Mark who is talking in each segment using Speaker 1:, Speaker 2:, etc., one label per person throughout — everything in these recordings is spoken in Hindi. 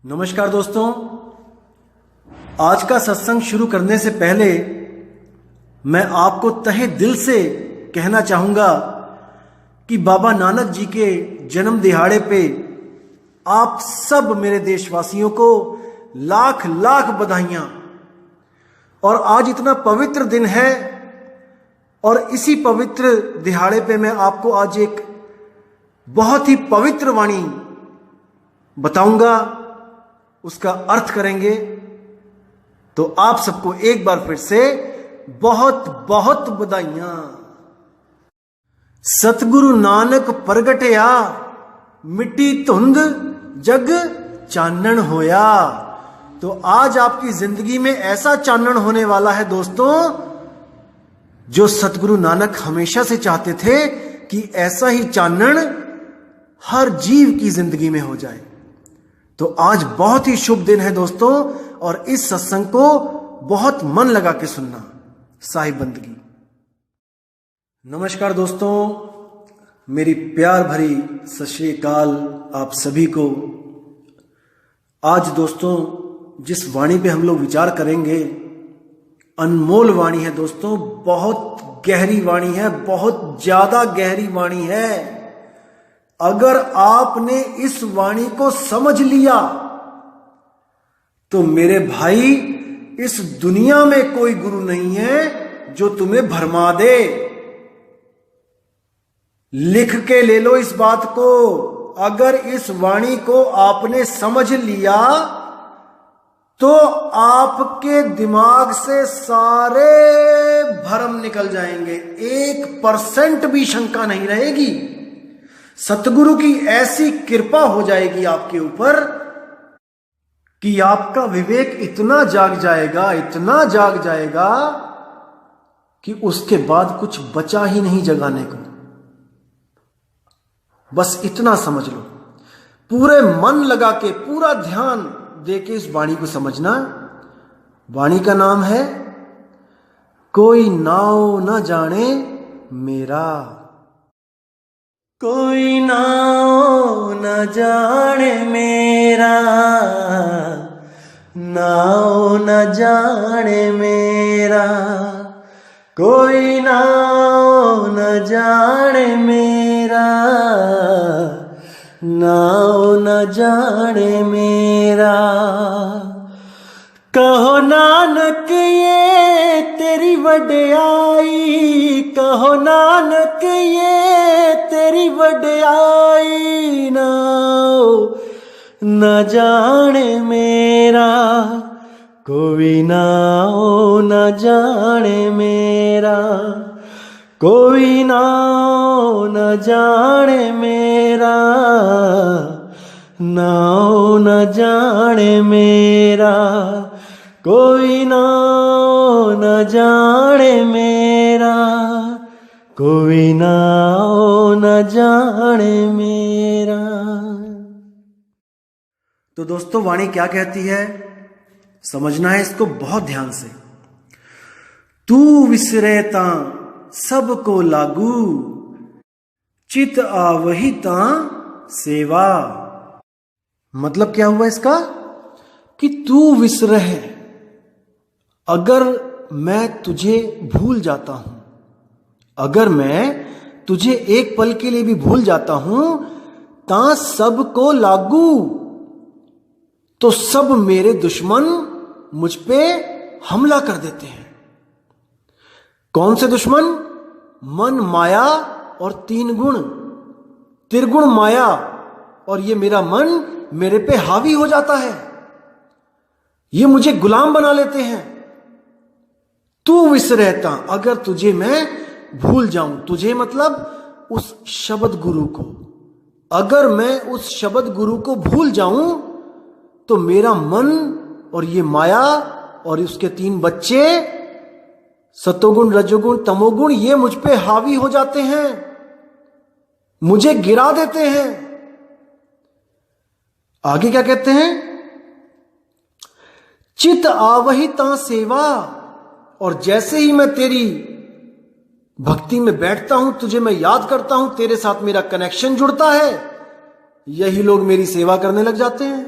Speaker 1: नमस्कार दोस्तों, आज का सत्संग शुरू करने से पहले मैं आपको तहे दिल से कहना चाहूंगा कि बाबा नानक जी के जन्म दिहाड़े पे आप सब मेरे देशवासियों को लाख लाख बधाइयां। और आज इतना पवित्र दिन है और इसी पवित्र दिहाड़े पे मैं आपको आज एक बहुत ही पवित्र वाणी बताऊंगा, उसका अर्थ करेंगे। तो आप सबको एक बार फिर से बहुत बहुत बधाइयां। सतगुरु नानक प्रगटया, मिट्टी धुंध जग चानन होया। तो आज आपकी जिंदगी में ऐसा चानन होने वाला है दोस्तों, जो सतगुरु नानक हमेशा से चाहते थे कि ऐसा ही चानन हर जीव की जिंदगी में हो जाए। तो आज बहुत ही शुभ दिन है दोस्तों, और इस सत्संग को बहुत मन लगा के सुनना। साहिब बंदगी। नमस्कार दोस्तों, मेरी प्यार भरी सत श्री अकाल आप सभी को। आज दोस्तों जिस वाणी पे हम लोग विचार करेंगे, अनमोल वाणी है दोस्तों, बहुत गहरी वाणी है, बहुत ज्यादा गहरी वाणी है। अगर आपने इस वाणी को समझ लिया तो मेरे भाई, इस दुनिया में कोई गुरु नहीं है जो तुम्हें भरमा दे। लिख के ले लो इस बात को। अगर इस वाणी को आपने समझ लिया तो आपके दिमाग से सारे भरम निकल जाएंगे, 1% भी शंका नहीं रहेगी। सतगुरु की ऐसी कृपा हो जाएगी आपके ऊपर कि आपका विवेक इतना जाग जाएगा, इतना जाग जाएगा कि उसके बाद कुछ बचा ही नहीं जगाने को। बस इतना समझ लो, पूरे मन लगा के, पूरा ध्यान दे के इस वाणी को समझना। वाणी का नाम है कोई नाव न जाने मेरा। कोई नाव न जाने मेरा, नाव न जाने मेरा। कोई नाव न जाने मेरा, नाव न जाने मेरा। कहो नानक ये तेरी वड्याई, कहो नानक ये तेरी वड्याई। नाव न जाने मेरा, कोई नाव न जाने मेरा। कोई नाव न जाने मेरा, नाव न जाने मेरा। कोई नाव न जाने मेरा, कोई नाव न जाने मेरा। तो दोस्तों वाणी क्या कहती है, समझना है इसको बहुत ध्यान से। तू विसरेता सबको लागू, चित आवही ता सेवा। मतलब क्या हुआ इसका कि तू विसरह, अगर मैं तुझे भूल जाता हूं, अगर मैं तुझे एक पल के लिए भी भूल जाता हूं, ता सबको लागू, तो सब मेरे दुश्मन मुझ पे हमला कर देते हैं। कौन से दुश्मन? मन, माया और 3 गुण, त्रिगुण माया। और ये मेरा मन मेरे पे हावी हो जाता है, ये मुझे गुलाम बना लेते हैं। तू विसरता, अगर तुझे मैं भूल जाऊं, तुझे मतलब उस शब्द गुरु को, अगर मैं उस शब्द गुरु को भूल जाऊं तो मेरा मन और ये माया और उसके 3 बच्चे, सतोगुण, रजोगुण, तमोगुण, ये मुझ पे हावी हो जाते हैं, मुझे गिरा देते हैं। आगे क्या कहते हैं? चित आवही ता सेवा। और जैसे ही मैं तेरी भक्ति में बैठता हूं, तुझे मैं याद करता हूं, तेरे साथ मेरा कनेक्शन जुड़ता है, यही लोग मेरी सेवा करने लग जाते हैं।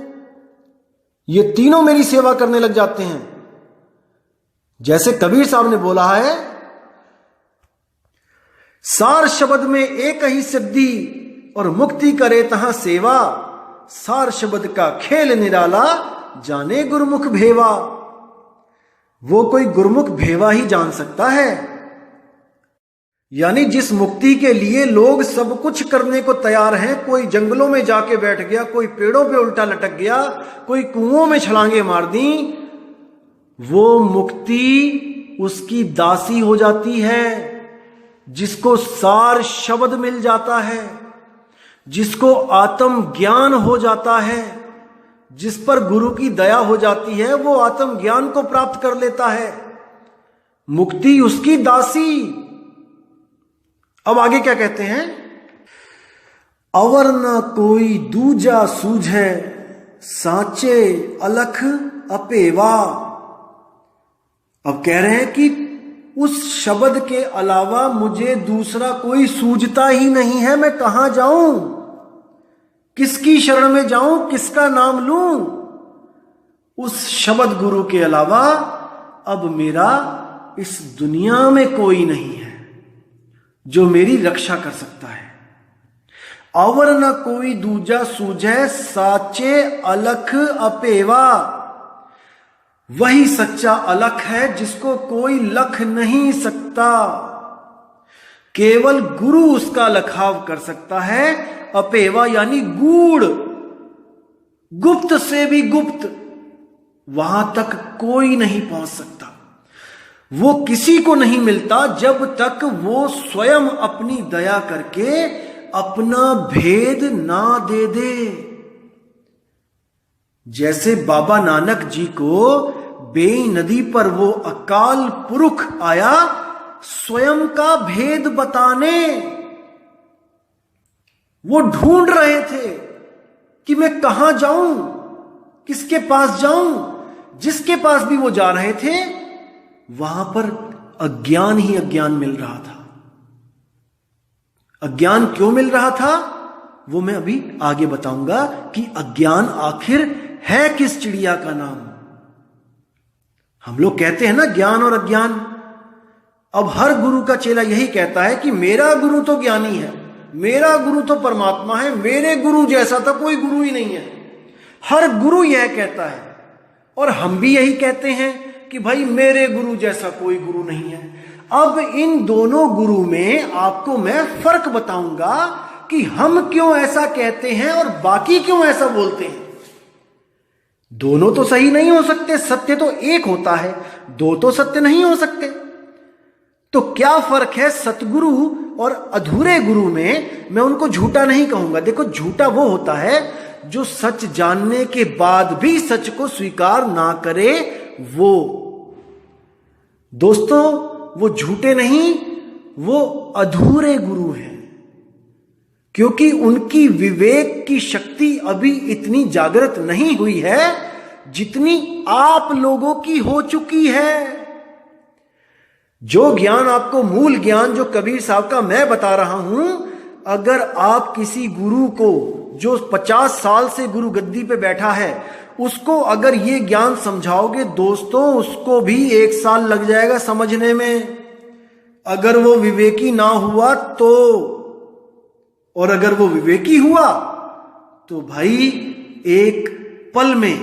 Speaker 1: ये तीनों मेरी सेवा करने लग जाते हैं। जैसे कबीर साहब ने बोला है, सार शब्द में एक ही सिद्धि और मुक्ति करे तहां सेवा, सार शब्द का खेल निराला जाने गुरुमुख भेवा। वो कोई गुरुमुख भेवा ही जान सकता है। यानी जिस मुक्ति के लिए लोग सब कुछ करने को तैयार हैं, कोई जंगलों में जाके बैठ गया, कोई पेड़ों पे उल्टा लटक गया, कोई कुओं में छलांगे मार दी, वो मुक्ति उसकी दासी हो जाती है। जिसको सार शब्द मिल जाता है, जिसको आत्म ज्ञान हो जाता है, जिस पर गुरु की दया हो जाती है, वो आत्म ज्ञान को प्राप्त कर लेता है। मुक्ति उसकी दासी। अब आगे क्या कहते हैं, अवर न कोई दूजा सूझे सांचे अलख अपेवा। अब कह रहे हैं कि उस शब्द के अलावा मुझे दूसरा कोई सूझता ही नहीं है। मैं कहां जाऊं, किसकी शरण में जाऊं, किसका नाम लूं। उस शब्द गुरु के अलावा अब मेरा इस दुनिया में कोई नहीं है जो मेरी रक्षा कर सकता है। अवर न कोई दूजा सूझे साचे अलख अपेवा। वही सच्चा अलख है जिसको कोई लख नहीं सकता। केवल गुरु उसका लखाव कर सकता है। अपेवा यानी गूढ़, गुप्त से भी गुप्त, वहां तक कोई नहीं पहुंच सकता। वो किसी को नहीं मिलता जब तक वो स्वयं अपनी दया करके अपना भेद ना दे दे। जैसे बाबा नानक जी को बेई नदी पर वो अकाल पुरुष आया स्वयं का भेद बताने। वो ढूंढ रहे थे कि मैं कहां जाऊं, किसके पास जाऊं। जिसके पास भी वो जा रहे थे वहां पर अज्ञान ही अज्ञान मिल रहा था। अज्ञान क्यों मिल रहा था वो मैं अभी आगे बताऊंगा कि अज्ञान आखिर है किस चिड़िया का नाम। हम लोग कहते हैं ना ज्ञान और अज्ञान। अब हर गुरु का चेला यही कहता है कि मेरा गुरु तो ज्ञानी है, मेरा गुरु तो परमात्मा है, मेरे गुरु जैसा तो कोई गुरु ही नहीं है। हर गुरु यह कहता है और हम भी यही कहते हैं कि भाई मेरे गुरु जैसा कोई गुरु नहीं है। अब इन दोनों गुरु में आपको मैं फर्क बताऊंगा कि हम क्यों ऐसा कहते हैं और बाकी क्यों ऐसा बोलते हैं। दोनों तो सही नहीं हो सकते, सत्य तो एक होता है, दो तो सत्य नहीं हो सकते। तो क्या फर्क है सतगुरु और अधूरे गुरु में। मैं उनको झूठा नहीं कहूंगा। देखो झूठा वो होता है जो सच जानने के बाद भी सच को स्वीकार ना करे। वो दोस्तों वो झूठे नहीं, वो अधूरे गुरु हैं, क्योंकि उनकी विवेक की शक्ति अभी इतनी जागृत नहीं हुई है जितनी आप लोगों की हो चुकी है। जो ज्ञान आपको, मूल ज्ञान जो कबीर साहब का मैं बता रहा हूं, अगर आप किसी गुरु को जो 50 साल से गुरु गद्दी पे बैठा है उसको अगर ये ज्ञान समझाओगे दोस्तों, उसको भी 1 साल लग जाएगा समझने में। अगर वो विवेकी ना हुआ तो, और अगर वो विवेकी हुआ तो भाई एक पल में,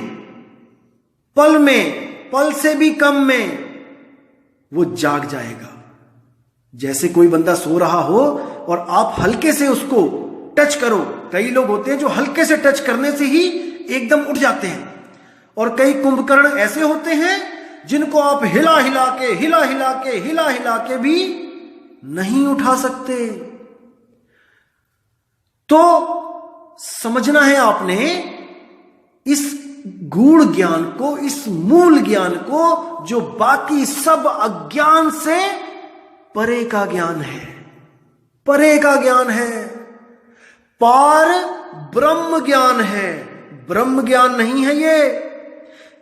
Speaker 1: पल से भी कम में वो जाग जाएगा। जैसे कोई बंदा सो रहा हो और आप हल्के से उसको टच करो। कई लोग होते हैं जो हल्के से टच करने से ही एकदम उठ जाते हैं, और कई कुंभकर्ण ऐसे होते हैं जिनको आप हिला हिला के भी नहीं उठा सकते। तो समझना है आपने इस गूढ़ ज्ञान को, इस मूल ज्ञान को, जो बाकी सब अज्ञान से परे का ज्ञान है, परे का ज्ञान है, पार ब्रह्म ज्ञान है। ब्रह्म ज्ञान नहीं है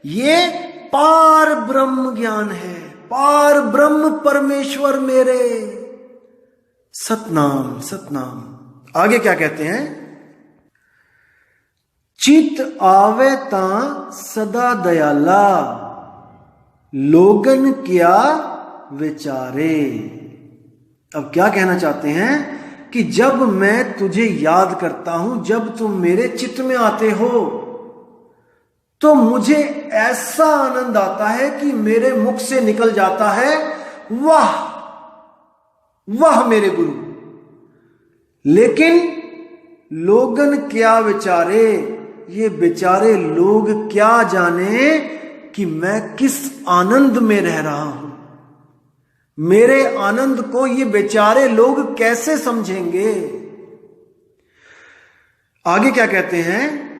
Speaker 1: ये पार ब्रह्म ज्ञान है। पार ब्रह्म परमेश्वर मेरे, सतनाम सतनाम। आगे क्या कहते हैं, चित आवे तां सदा दयाला, लोगन क्या विचारे। अब क्या कहना चाहते हैं कि जब मैं तुझे याद करता हूं, जब तुम मेरे चित्त में आते हो, तो मुझे ऐसा आनंद आता है कि मेरे मुख से निकल जाता है, वाह वाह मेरे गुरु। लेकिन लोगन क्या विचारे, ये बेचारे लोग क्या जाने कि मैं किस आनंद में रह रहा हूं। मेरे आनंद को ये बेचारे लोग कैसे समझेंगे। आगे क्या कहते हैं,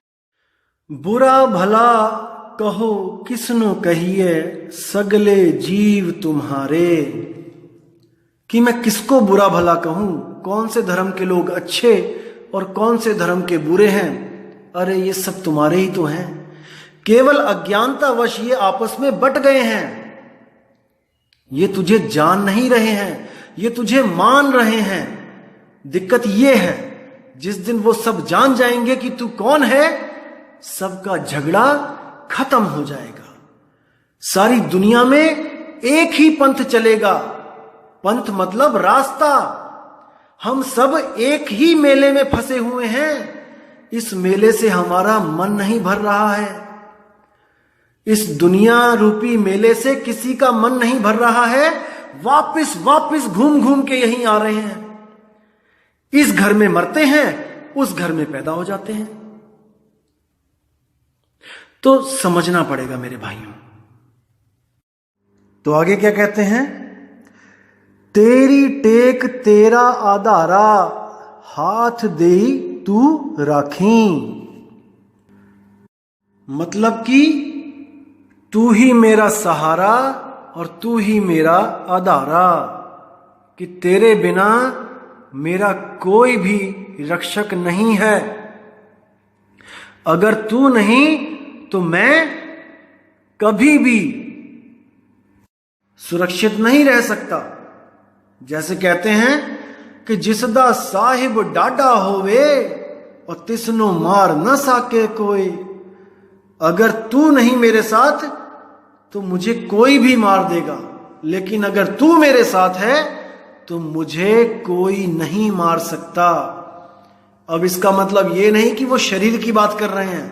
Speaker 1: बुरा भला कहो किसनो कहिए, सगले जीव तुम्हारे। कि मैं किसको बुरा भला कहूं, कौन से धर्म के लोग अच्छे और कौन से धर्म के बुरे हैं। अरे ये सब तुम्हारे ही तो हैं, केवल अज्ञानतावश ये आपस में बट गए हैं। ये तुझे जान नहीं रहे हैं, ये तुझे मान रहे हैं। दिक्कत ये है, जिस दिन वो सब जान जाएंगे कि तू कौन है, सबका झगड़ा खत्म हो जाएगा। सारी दुनिया में एक ही पंथ चलेगा। पंथ मतलब रास्ता। हम सब एक ही मेले में फंसे हुए हैं। इस मेले से हमारा मन नहीं भर रहा है। इस दुनिया रूपी मेले से किसी का मन नहीं भर रहा है। वापिस वापिस घूम घूम के यहीं आ रहे हैं। इस घर में मरते हैं, उस घर में पैदा हो जाते हैं। तो समझना पड़ेगा मेरे भाइयों। तो आगे क्या कहते हैं, तेरी टेक तेरा आधारा, हाथ दे तू राखी। मतलब कि तू ही मेरा सहारा और तू ही मेरा आधारा, कि तेरे बिना मेरा कोई भी रक्षक नहीं है। अगर तू नहीं तो मैं कभी भी सुरक्षित नहीं रह सकता। जैसे कहते हैं कि जिसदा साहिब डाडा होवे और तिसनो मार न सके कोई। अगर तू नहीं मेरे साथ तो मुझे कोई भी मार देगा, लेकिन अगर तू मेरे साथ है तो मुझे कोई नहीं मार सकता। अब इसका मतलब ये नहीं कि वो शरीर की बात कर रहे हैं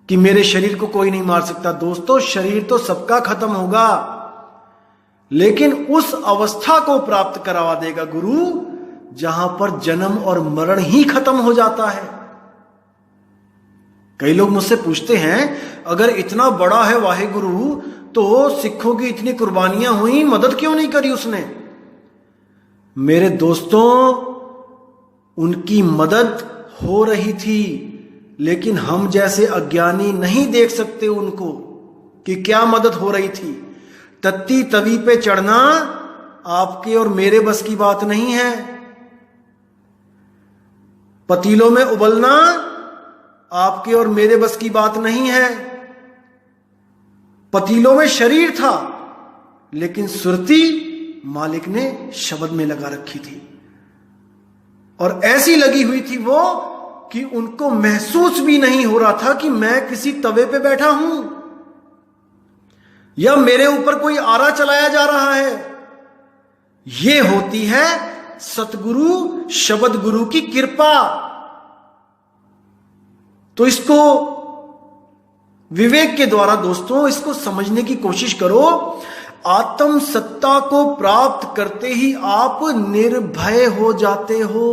Speaker 1: कि मेरे शरीर को कोई नहीं मार सकता। दोस्तों, शरीर तो सबका खत्म होगा, लेकिन उस अवस्था को प्राप्त करवा देगा गुरु जहां पर जन्म और मरण ही खत्म हो जाता है। कई लोग मुझसे पूछते हैं, अगर इतना बड़ा है वाहेगुरु तो सिखों की इतनी कुर्बानियां हुई, मदद क्यों नहीं करी उसने। मेरे दोस्तों, उनकी मदद हो रही थी, लेकिन हम जैसे अज्ञानी नहीं देख सकते उनको कि क्या मदद हो रही थी। तत्ती तवी पे चढ़ना आपके और मेरे बस की बात नहीं है। पतीलों में उबलना आपके और मेरे बस की बात नहीं है। पतीलों में शरीर था, लेकिन सुरती मालिक ने शब्द में लगा रखी थी, और ऐसी लगी हुई थी वो कि उनको महसूस भी नहीं हो रहा था कि मैं किसी तवे पे बैठा हूं या मेरे ऊपर कोई आरा चलाया जा रहा है। यह होती है सतगुरु शब्द गुरु की कृपा। तो इसको विवेक के द्वारा दोस्तों इसको समझने की कोशिश करो। आत्म सत्ता को प्राप्त करते ही आप निर्भय हो जाते हो।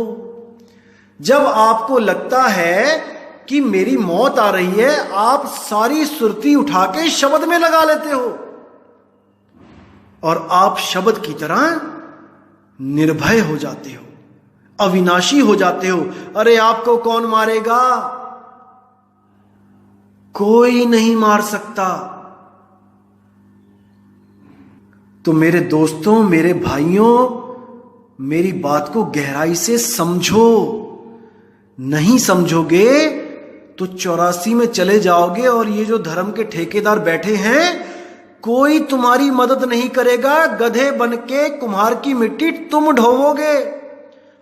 Speaker 1: जब आपको लगता है कि मेरी मौत आ रही है, आप सारी सुरती उठा के शब्द में लगा लेते हो और आप शब्द की तरह निर्भय हो जाते हो, अविनाशी हो जाते हो। अरे आपको कौन मारेगा? कोई नहीं मार सकता। तो मेरे दोस्तों, मेरे भाइयों, मेरी बात को गहराई से समझो। नहीं समझोगे तो 84 में चले जाओगे और ये जो धर्म के ठेकेदार बैठे हैं, कोई तुम्हारी मदद नहीं करेगा। गधे बन के कुम्हार की मिट्टी तुम ढोवोगे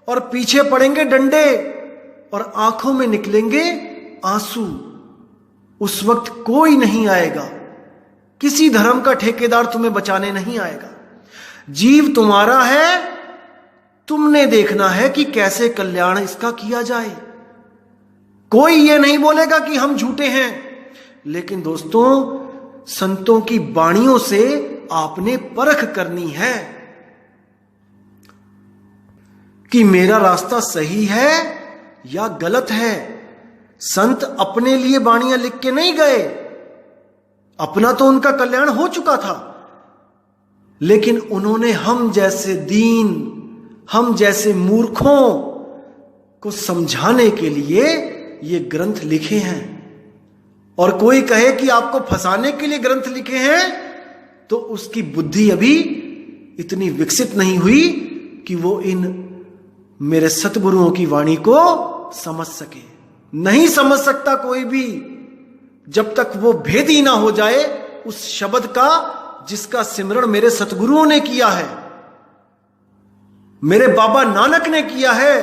Speaker 1: और पीछे पड़ेंगे डंडे और आंखों में निकलेंगे आंसू, उस वक्त कोई नहीं आएगा, किसी धर्म का ठेकेदार तुम्हें बचाने नहीं आएगा। जीव तुम्हारा है, तुमने देखना है कि कैसे कल्याण इसका किया जाए। कोई ये नहीं बोलेगा कि हम झूठे हैं, लेकिन दोस्तों संतों की वाणियों से आपने परख करनी है कि मेरा रास्ता सही है या गलत है। संत अपने लिए वाणियां लिख के नहीं गए, अपना तो उनका कल्याण हो चुका था, लेकिन उन्होंने हम जैसे दीन, हम जैसे मूर्खों को समझाने के लिए ये ग्रंथ लिखे हैं। और कोई कहे कि आपको फंसाने के लिए ग्रंथ लिखे हैं, तो उसकी बुद्धि अभी इतनी विकसित नहीं हुई कि वो इन मेरे सतगुरुओं की वाणी को समझ सके। नहीं समझ सकता कोई भी जब तक वो भेद ही ना हो जाए उस शब्द का जिसका सिमरण मेरे सतगुरुओं ने किया है, मेरे बाबा नानक ने किया है।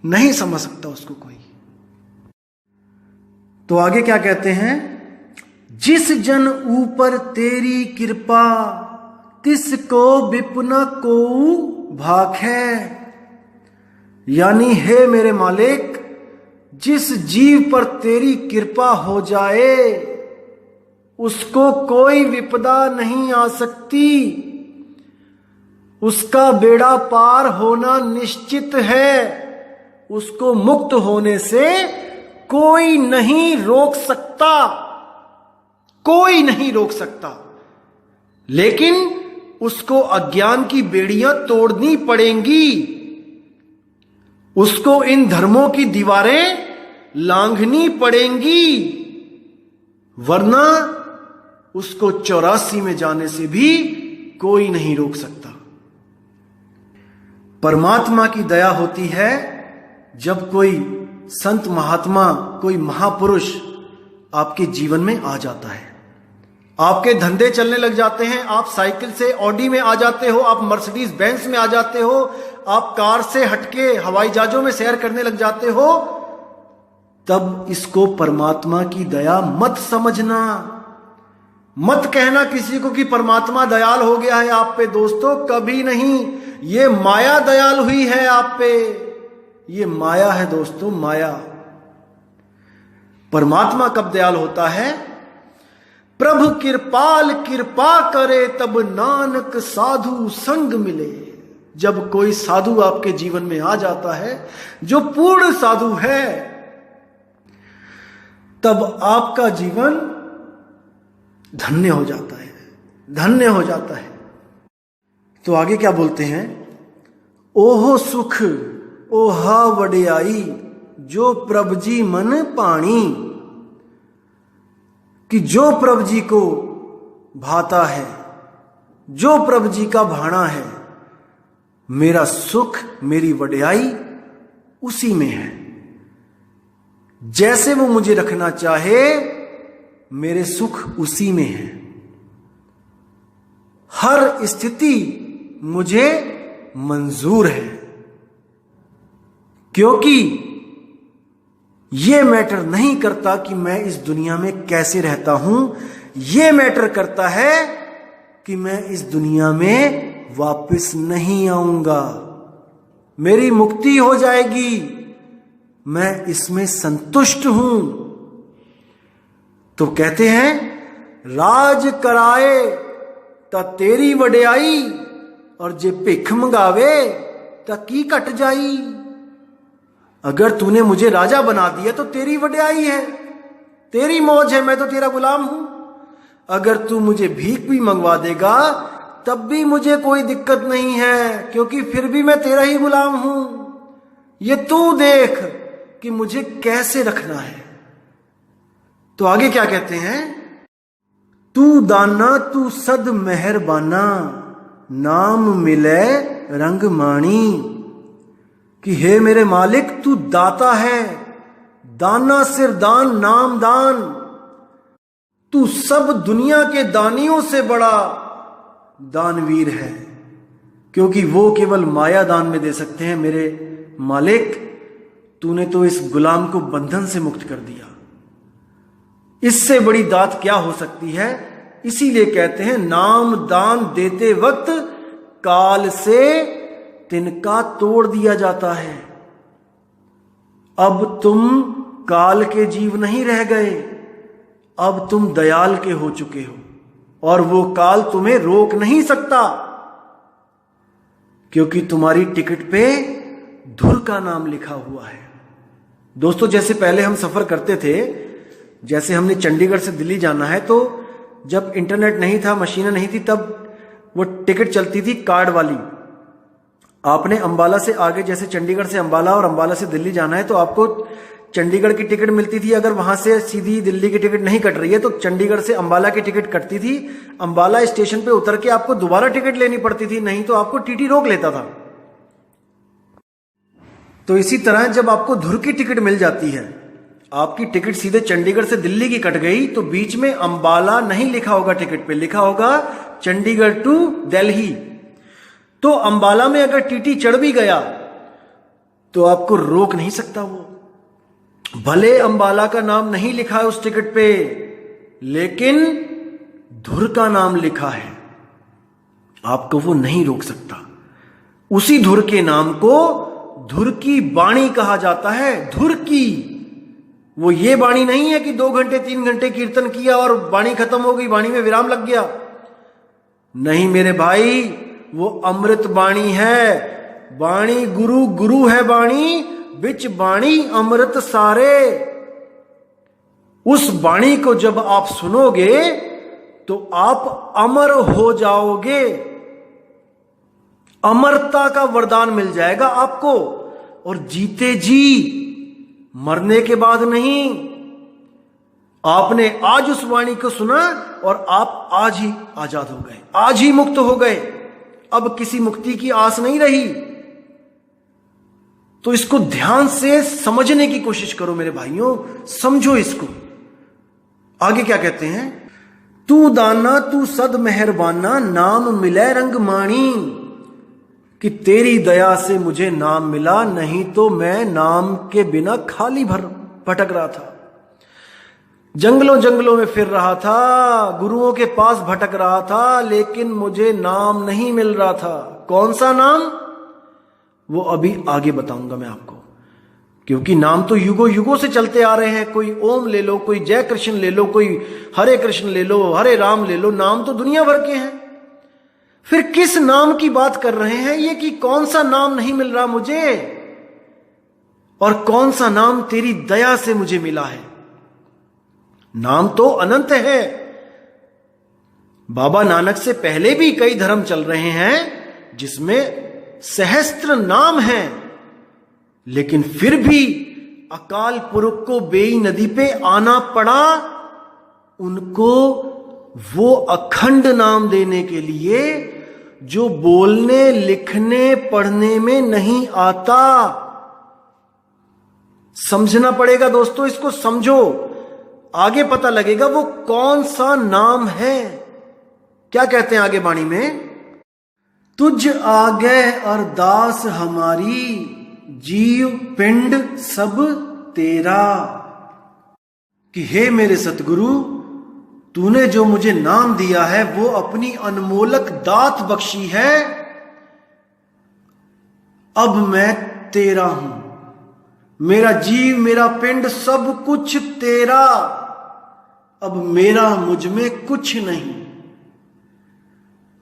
Speaker 1: नहीं समझ सकता उसको कोई। तो आगे क्या कहते हैं, जिस जन ऊपर तेरी कृपा तिसको विपुन को भाख है। यानी हे मेरे मालिक, जिस जीव पर तेरी कृपा हो जाए उसको कोई विपदा नहीं आ सकती, उसका बेड़ा पार होना निश्चित है, उसको मुक्त होने से कोई नहीं रोक सकता, कोई नहीं रोक सकता। लेकिन उसको अज्ञान की बेड़ियां तोड़नी पड़ेंगी, उसको इन धर्मों की दीवारें लांघनी पड़ेंगी, वरना उसको 84 में जाने से भी कोई नहीं रोक सकता। परमात्मा की दया होती है जब कोई संत महात्मा, कोई महापुरुष आपके जीवन में आ जाता है। आपके धंधे चलने लग जाते हैं, आप साइकिल से ऑडी में आ जाते हो, आप मर्सिडीज बेंज में आ जाते हो, आप कार से हटके हवाई जहाजों में सैर करने लग जाते हो, तब इसको परमात्मा की दया मत समझना। मत कहना किसी को कि परमात्मा दयाल हो गया है आप पे। दोस्तों कभी नहीं, ये माया दयाल हुई है आप पे, ये माया है दोस्तों, माया। परमात्मा कब दयाल होता है, प्रभु कृपाल कृपा करे तब नानक साधु संग मिले। जब कोई साधु आपके जीवन में आ जाता है जो पूर्ण साधु है, तब आपका जीवन धन्य हो जाता है, धन्य हो जाता है। तो आगे क्या बोलते हैं, ओहो सुख ओहा वडियाई जो प्रभु जी मन पाणी। कि जो प्रभु जी को भाता है, जो प्रभु जी का भाना है, मेरा सुख मेरी वडियाई उसी में है। जैसे वो मुझे रखना चाहे मेरे सुख उसी में है। हर स्थिति मुझे मंजूर है, क्योंकि ये मैटर नहीं करता कि मैं इस दुनिया में कैसे रहता हूं, ये मैटर करता है कि मैं इस दुनिया में वापस नहीं आऊंगा। मेरी मुक्ति हो जाएगी, मैं इसमें संतुष्ट हूं। तो कहते हैं, राज कराए ता तेरी वडियाई और जे भिख मंगावे ता की कट जाई। अगर तूने मुझे राजा बना दिया तो तेरी वडियाई है, तेरी मौज है, मैं तो तेरा गुलाम हूं। अगर तू मुझे भीख भी मंगवा देगा तब भी मुझे कोई दिक्कत नहीं है, क्योंकि फिर भी मैं तेरा ही गुलाम हूं। ये तू देख कि मुझे कैसे रखना है। तो आगे क्या कहते हैं, तू दाना तू सद मेहरबाना नाम मिले रंग माणी। कि हे मेरे मालिक, तू दाता है, दाना सिर दान नाम दान। तू सब दुनिया के दानियों से बड़ा दानवीर है, क्योंकि वो केवल माया दान में दे सकते हैं मेरे मालिक। तूने तो इस गुलाम को बंधन से मुक्त कर दिया। इससे बड़ी दात क्या हो सकती है? इसीलिए कहते हैं नाम दान देते वक्त काल से तिनका तोड़ दिया जाता है। अब तुम काल के जीव नहीं रह गए, अब तुम दयाल के हो चुके हो और वो काल तुम्हें रोक नहीं सकता, क्योंकि तुम्हारी टिकट पे धुर का नाम लिखा हुआ है। दोस्तों, जैसे पहले हम सफर करते थे, जैसे हमने चंडीगढ़ से दिल्ली जाना है, तो जब इंटरनेट नहीं था, मशीनें नहीं थी, तब वो टिकट चलती थी कार्ड वाली। आपने अंबाला से आगे, जैसे चंडीगढ़ से अंबाला और अंबाला से दिल्ली जाना है, तो आपको चंडीगढ़ की टिकट मिलती थी। अगर वहां से सीधी दिल्ली की टिकट नहीं कट रही है तो चंडीगढ़ से अंबाला की टिकट कटती थी। अंबाला स्टेशन पे उतर के आपको दोबारा टिकट लेनी पड़ती थी, नहीं तो आपको टीटी रोक लेता था। तो इसी तरह जब आपको धुर की टिकट मिल जाती है, आपकी टिकट सीधे चंडीगढ़ से दिल्ली की कट गई, तो बीच में अंबाला नहीं लिखा होगा टिकट पे, लिखा होगा चंडीगढ़ टू दिल्ली। तो अंबाला में अगर टीटी चढ़ भी गया तो आपको रोक नहीं सकता वो। भले अंबाला का नाम नहीं लिखा है उस टिकट पे, लेकिन धुर का नाम लिखा है, आपको वो नहीं रोक सकता। उसी धुर के नाम को धुर की बाणी कहा जाता है। धुर की, वो ये बाणी नहीं है कि 2 घंटे 3 घंटे कीर्तन किया और बाणी खत्म हो गई, बाणी में विराम लग गया। नहीं मेरे भाई, वो अमृत बाणी है। बाणी गुरु, गुरु है बाणी, बिच बाणी अमृत सारे। उस बाणी को जब आप सुनोगे तो आप अमर हो जाओगे, अमरता का वरदान मिल जाएगा आपको। और जीते जी, मरने के बाद नहीं। आपने आज उस वाणी को सुना और आप आज ही आजाद हो गए, आज ही मुक्त हो गए। अब किसी मुक्ति की आस नहीं रही। तो इसको ध्यान से समझने की कोशिश करो मेरे भाइयों, समझो इसको। आगे क्या कहते हैं? तू दाना तू सद मेहरबाना, नाम मिले रंग माणी। कि तेरी दया से मुझे नाम मिला, नहीं तो मैं नाम के बिना खाली भटक रहा था। जंगलों जंगलों में फिर रहा था, गुरुओं के पास भटक रहा था, लेकिन मुझे नाम नहीं मिल रहा था। कौन सा नाम? वो अभी आगे बताऊंगा मैं आपको, क्योंकि नाम तो युगों युगों से चलते आ रहे हैं। कोई ओम ले लो, कोई जय कृष्ण ले लो, कोई हरे कृष्ण ले लो, हरे राम ले लो, नाम तो दुनिया भर के हैं। फिर किस नाम की बात कर रहे हैं ये, कि कौन सा नाम नहीं मिल रहा मुझे और कौन सा नाम तेरी दया से मुझे मिला है? नाम तो अनंत है। बाबा नानक से पहले भी कई धर्म चल रहे हैं जिसमें सहस्त्र नाम हैं, लेकिन फिर भी अकाल पुरख को बेई नदी पे आना पड़ा उनको वो अखंड नाम देने के लिए जो बोलने लिखने पढ़ने में नहीं आता। समझना पड़ेगा दोस्तों, इसको समझो, आगे पता लगेगा वो कौन सा नाम है। क्या कहते हैं आगे वाणी में? तुझ आगे अरदास हमारी, जीव पिंड सब तेरा। कि हे मेरे सतगुरु, तूने जो मुझे नाम दिया है वो अपनी अनमोलक दात बख्शी है। अब मैं तेरा हूं, मेरा जीव मेरा पिंड सब कुछ तेरा। अब मेरा मुझ में कुछ नहीं,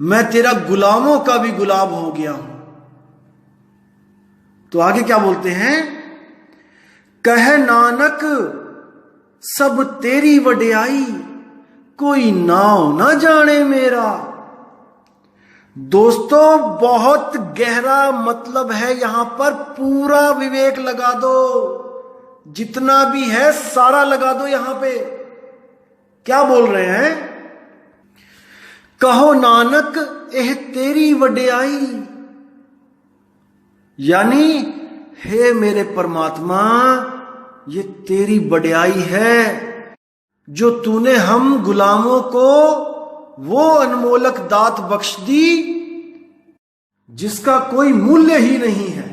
Speaker 1: मैं तेरा गुलामों का भी गुलाम हो गया हूं। तो आगे क्या बोलते हैं? कह नानक सब तेरी वड्याई, कोई नाव ना जाने मेरा। दोस्तों, बहुत गहरा मतलब है यहां पर, पूरा विवेक लगा दो, जितना भी है सारा लगा दो यहां पे। क्या बोल रहे हैं? कहो नानक एह तेरी वड्याई, यानी हे मेरे परमात्मा, ये तेरी वड्याई है जो तूने हम गुलामों को वो अनमोलक दात बख्श दी जिसका कोई मूल्य ही नहीं है।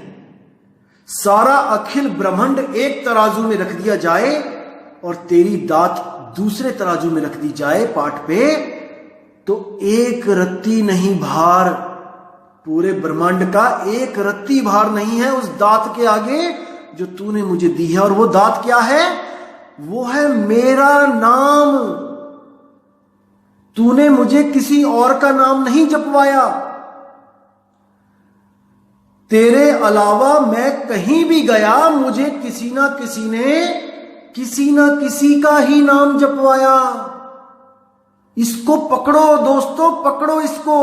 Speaker 1: सारा अखिल ब्रह्मांड एक तराजू में रख दिया जाए और तेरी दात दूसरे तराजू में रख दी जाए पाठ पे, तो एक रत्ती नहीं भार, पूरे ब्रह्मांड का एक रत्ती भार नहीं है उस दात के आगे जो तूने मुझे दी है। और वो दात क्या है? वो है मेरा नाम। तूने मुझे किसी और का नाम नहीं जपवाया। तेरे अलावा मैं कहीं भी गया, मुझे किसी ना किसी ने किसी ना किसी का ही नाम जपवाया। इसको पकड़ो दोस्तों, पकड़ो इसको।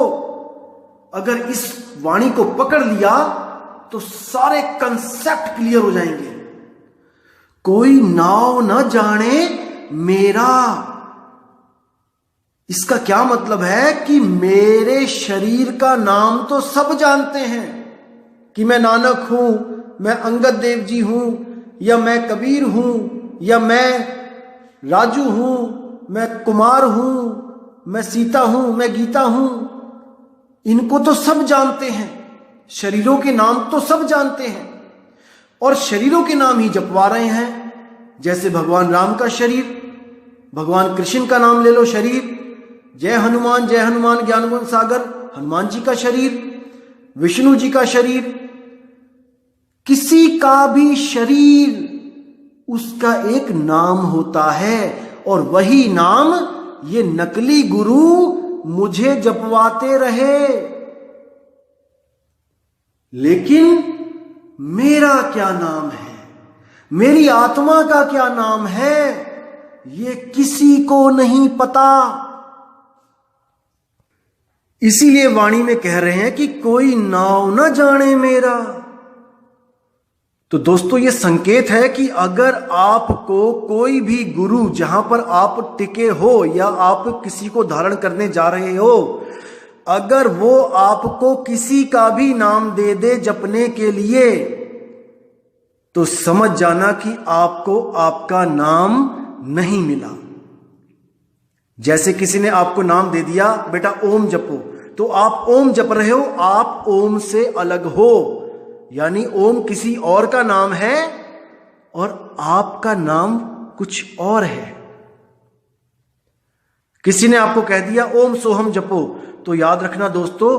Speaker 1: अगर इस वाणी को पकड़ लिया तो सारे कंसेप्ट क्लियर हो जाएंगे। कोई नाव न जाने मेरा, इसका क्या मतलब है कि मेरे शरीर का नाम तो सब जानते हैं कि मैं नानक हूं, मैं अंगद देव जी हूं, या मैं कबीर हूं, या मैं राजू हूं, मैं कुमार हूं, मैं सीता हूं, मैं गीता हूं। इनको तो सब जानते हैं, शरीरों के नाम तो सब जानते हैं और शरीरों के नाम ही जपवा रहे हैं। जैसे भगवान राम का शरीर, भगवान कृष्ण का नाम ले लो शरीर, जय हनुमान ज्ञान गुण सागर, हनुमान जी का शरीर, विष्णु जी का शरीर, किसी का भी शरीर उसका एक नाम होता है और वही नाम ये नकली गुरु मुझे जपवाते रहे। लेकिन मेरा क्या नाम है, मेरी आत्मा का क्या नाम है, ये किसी को नहीं पता। इसीलिए वाणी में कह रहे हैं कि कोई नाव न जाने मेरा। तो दोस्तों ये संकेत है कि अगर आपको कोई भी गुरु, जहां पर आप टिके हो या आप किसी को धारण करने जा रहे हो, अगर वो आपको किसी का भी नाम दे दे जपने के लिए, तो समझ जाना कि आपको आपका नाम नहीं मिला। जैसे किसी ने आपको नाम दे दिया, बेटा ओम जपो, तो आप ओम जप रहे हो, आप ओम से अलग हो, यानी ओम किसी और का नाम है और आपका नाम कुछ और है। किसी ने आपको कह दिया ओम सोहम जपो, तो याद रखना दोस्तों,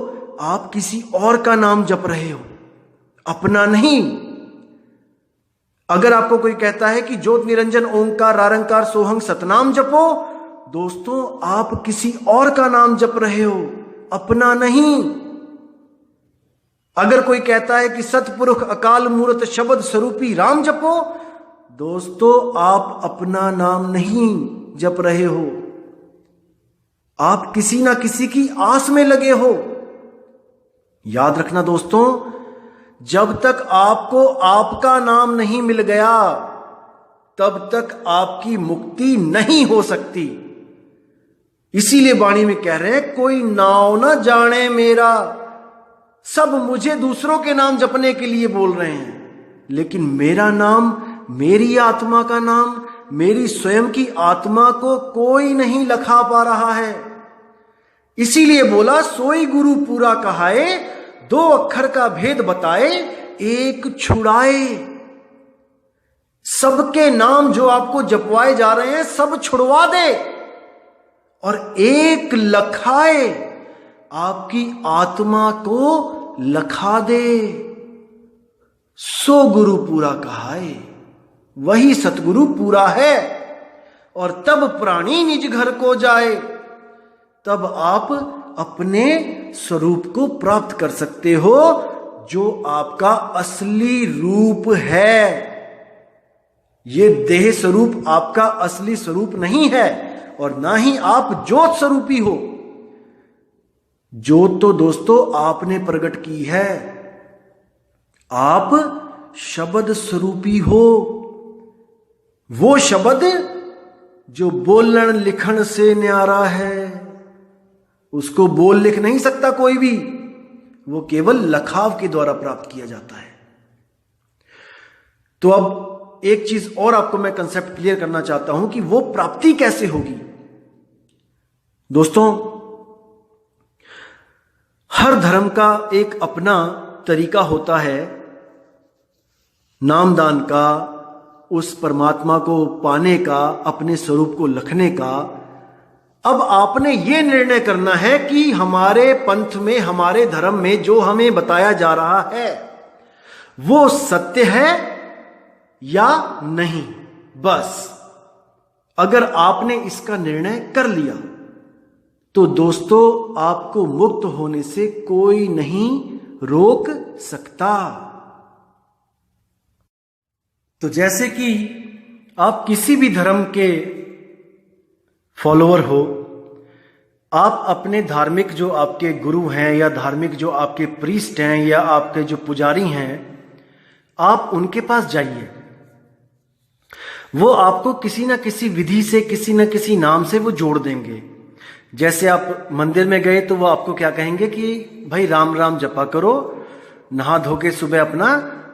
Speaker 1: आप किसी और का नाम जप रहे हो, अपना नहीं। अगर आपको कोई कहता है कि ज्योत निरंजन ओंकार रारंकार सोहंग सतनाम जपो, दोस्तों आप किसी और का नाम जप रहे हो, अपना नहीं। अगर कोई कहता है कि सतपुरुष अकाल मूर्त शब्द स्वरूपी राम जपो, दोस्तों आप अपना नाम नहीं जप रहे हो, आप किसी ना किसी की आस में लगे हो। याद रखना दोस्तों, जब तक आपको आपका नाम नहीं मिल गया, तब तक आपकी मुक्ति नहीं हो सकती। इसीलिए वाणी में कह रहे हैं कोई नाव ना जाने मेरा। सब मुझे दूसरों के नाम जपने के लिए बोल रहे हैं, लेकिन मेरा नाम, मेरी आत्मा का नाम, मेरी स्वयं की आत्मा को कोई नहीं लखा पा रहा है। इसीलिए बोला सोई गुरु पूरा कहाए, दो अक्षर का भेद बताए, एक छुड़ाए। सबके नाम जो आपको जपवाए जा रहे हैं सब छुड़वा दे और एक लखाए, आपकी आत्मा को लखा दे। सो गुरु पूरा कहाए, वही सतगुरु पूरा है। और तब प्राणी निज घर को जाए, तब आप अपने स्वरूप को प्राप्त कर सकते हो, जो आपका असली रूप है। ये देह स्वरूप आपका असली स्वरूप नहीं है और ना ही आप ज्योत स्वरूपी हो। ज्योत तो दोस्तों आपने प्रकट की है, आप शब्द स्वरूपी हो। वो शब्द जो बोलन लिखण से न्यारा है, उसको बोल लिख नहीं सकता कोई भी, वो केवल लखाव के द्वारा प्राप्त किया जाता है। तो अब एक चीज और आपको मैं कंसेप्ट क्लियर करना चाहता हूं कि वो प्राप्ति कैसे होगी। दोस्तों, हर धर्म का एक अपना तरीका होता है नामदान का, उस परमात्मा को पाने का, अपने स्वरूप को लखने का। अब आपने ये निर्णय करना है कि हमारे पंथ में, हमारे धर्म में जो हमें बताया जा रहा है वो सत्य है या नहीं। बस अगर आपने इसका निर्णय कर लिया तो दोस्तों आपको मुक्त होने से कोई नहीं रोक सकता। तो जैसे कि आप किसी भी धर्म के फॉलोअर हो, आप अपने धार्मिक जो आपके गुरु हैं या धार्मिक जो आपके प्रीस्ट हैं या आपके जो पुजारी हैं, आप उनके पास जाइए। वो आपको किसी ना किसी विधि से, किसी ना किसी नाम से वो जोड़ देंगे। जैसे आप मंदिर में गए तो वो आपको क्या कहेंगे कि भाई राम राम जपा करो, नहा धो के सुबह अपना